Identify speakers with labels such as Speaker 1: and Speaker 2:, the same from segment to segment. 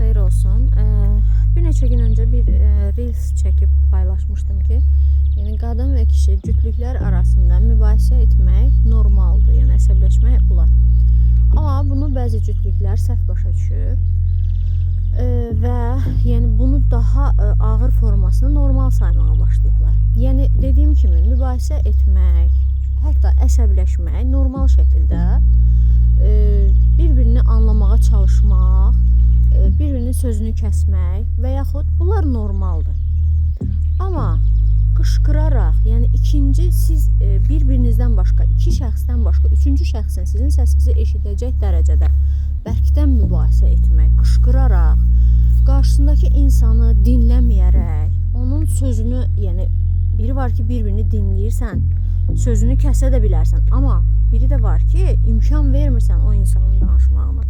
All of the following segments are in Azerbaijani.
Speaker 1: xeyir olsun. Bir neçə gün öncə bir reels çəkib paylaşmışdım ki, yəni qadın və kişi cütlüklər arasında mübahisə etmək normaldır, yəni əsəbləşmək olar. Amma bunu bəzi cütlüklər səhv başa düşüb və yəni bunu daha ağır formasını normal saymağa başlayıblar. Yəni dediyim kimi mübahisə etmək, hətta əsəbləşmək normal şəkildə bir-birini anlamağa çalışmaq, bir-birinin sözünü kəsmək və yaxud bunlar normaldır. Amma qışqıraraq, yəni ikinci siz bir-birinizdən başqa, iki şəxsdən başqa, üçüncü şəxsin sizin səsinizi eşidəcək dərəcədə bərkdən mübahisə etmək, qışqıraraq, qarşısındakı insanı dinləməyərək, onun sözünü, yəni biri var ki, bir-birini dinləyirsən, sözünü kəsə də bilərsən, amma biri də var ki, imkan vermirsən o insanın danışmağına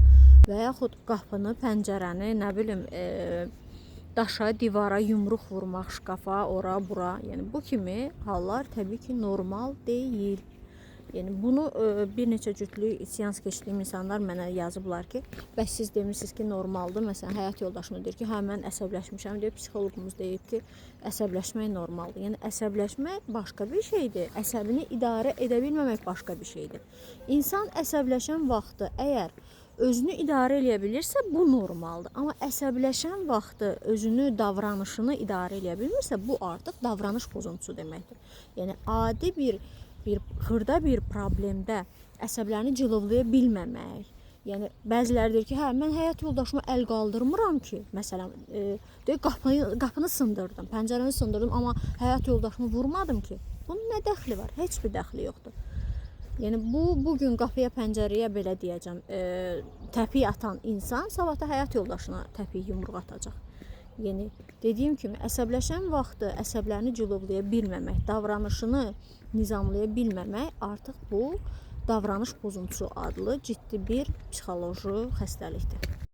Speaker 1: və yaxud qapını, pəncərəni, nə bilim, daşa, divara yumruq vurmaq, şkafa, ora, bura. Yəni bu kimi hallar təbii ki, normal deyil. Yəni bunu bir neçə cütlük seans keçdiyim insanlar mənə yazıblar ki, bəs siz demirsiniz ki, normaldır. Məsələn, həyat yoldaşım deyir ki, hə mən əsəbləşmişəm deyib, psixoloqumuz deyib ki, əsəbləşmək normaldır. Yəni əsəbləşmək başqa bir şeydir. Əsəbini idarə edə bilməmək başqa bir şeydir. İnsan əsəbləşən vaxtı əgər özünü idarə edə bilirsə, bu normaldır. Amma əsəbləşən vaxtı özünü, davranışını idarə edə bilmirsə, bu artıq davranış pozuntusu deməkdir. Yəni adi bir xırda bir problemdə əsəblərini cilovlaya bilməmək. Yəni bəziləri deyir ki, hə mən həyat yoldaşıma əl qaldırmıram ki, məsələn, deyir qapını sındırdım, pəncərəni sındırdım, amma həyat yoldaşımı vurmadım ki. Bunun nə dəxli var? Heç bir dəxli yoxdur. Yəni bu gün qapıya, pəncərəyə belə deyəcəm, təpik atan insan sabah da həyat yoldaşına təpik yumruq atacaq. Yəni dediyim kimi əsəbləşən vaxtı əsəblərini cilovlaya bilməmək, davranışını nizamlaya bilməmək artıq bu davranış pozuntusu adlı ciddi bir psixoloji xəstəlikdir.